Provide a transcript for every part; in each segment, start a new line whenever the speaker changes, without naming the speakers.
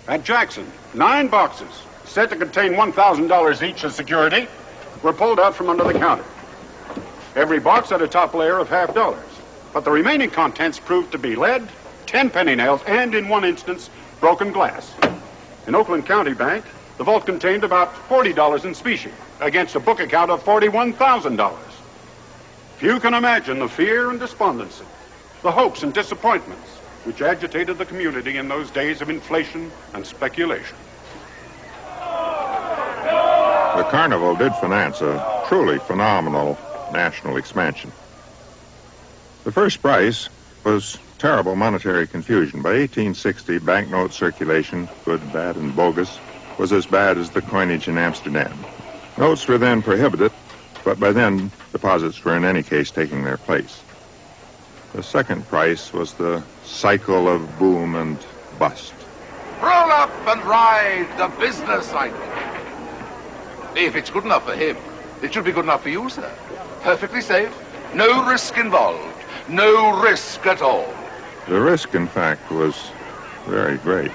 At Jackson, 9 boxes, said to contain $1,000 each as security, were pulled out from under the counter. Every box had a top layer of $50, but the remaining contents proved to be lead, 10 penny nails, and in one instance, broken glass. In Oakland County Bank, the vault contained about $40 in specie, against a book account of $41,000. Few can imagine the fear and despondency, the hopes and disappointments which agitated the community in those days of inflation and speculation.
The carnival did finance a truly phenomenal national expansion. The first price was terrible monetary confusion. By 1860, banknote circulation, good, bad, and bogus, was as bad as the coinage in Amsterdam. Notes were then prohibited, but by then, deposits were in any case taking their place. The second price was the cycle of boom and bust.
Roll up and ride the business cycle. If it's good enough for him, it should be good enough for you, sir. Perfectly safe, no risk involved, no risk at all.
The risk, in fact, was very great.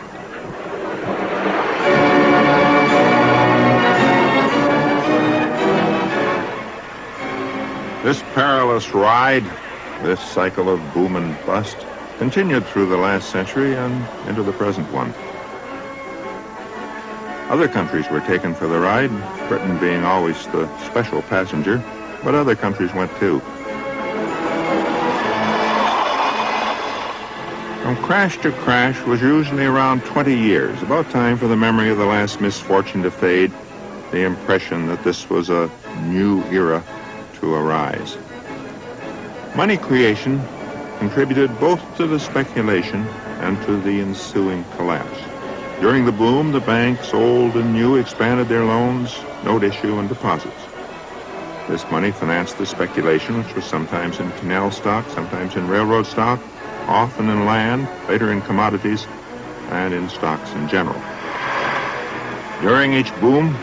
This perilous ride, this cycle of boom and bust, continued through the last century and into the present one. Other countries were taken for the ride, Britain being always the special passenger, but other countries went too. From crash to crash was usually around 20 years, about time for the memory of the last misfortune to fade, the impression that this was a new era to arise. Money creation contributed both to the speculation and to the ensuing collapse. During the boom, the banks, old and new, expanded their loans, note issue, and deposits. This money financed the speculation, which was sometimes in canal stock, sometimes in railroad stock, often in land, later in commodities, and in stocks in general. During each boom,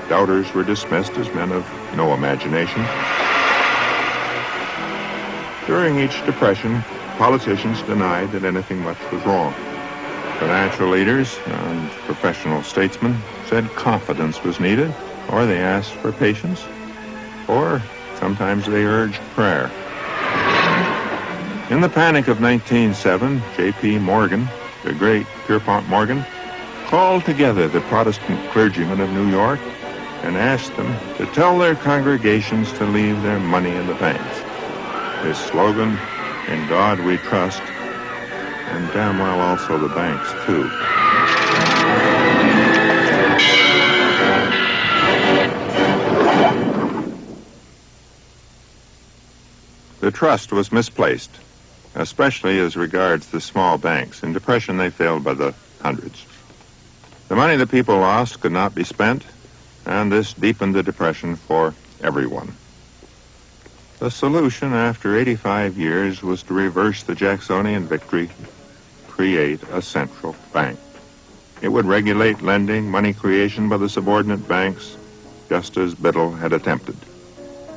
doubters were dismissed as men of no imagination. During each depression, politicians denied that anything much was wrong. Financial leaders and professional statesmen said confidence was needed, or they asked for patience, or sometimes they urged prayer. In the panic of 1907, J.P. Morgan, the great Pierpont Morgan, called together the Protestant clergymen of New York and asked them to tell their congregations to leave their money in the banks. His slogan, "In God we trust," and damn well also the banks, too. The trust was misplaced, especially as regards the small banks. In Depression, they failed by the hundreds. The money the people lost could not be spent, and this deepened the Depression for everyone. The solution after 85 years was to reverse the Jacksonian victory, create a central bank. It would regulate lending, money creation by the subordinate banks, just as Biddle had attempted.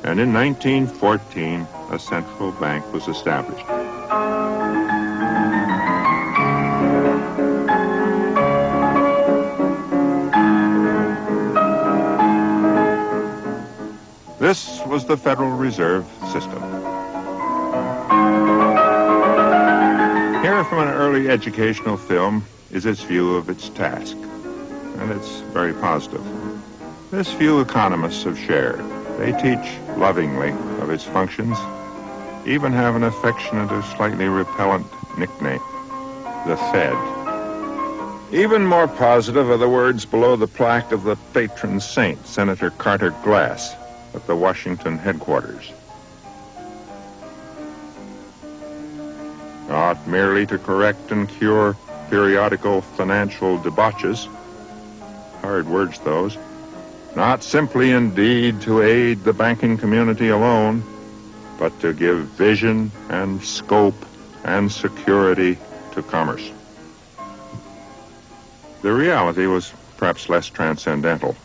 And in 1914, a central bank was established. This was the Federal Reserve System. Here from an early educational film is its view of its task, and it's very positive. This view economists have shared. They teach lovingly of its functions, even have an affectionate or slightly repellent nickname, the Fed. Even more positive are the words below the plaque of the patron saint, Senator Carter Glass, at the Washington headquarters. Not merely to correct and cure periodical financial debauches, hard words those, not simply indeed to aid the banking community alone, but to give vision and scope and security to commerce. The reality was perhaps less transcendental.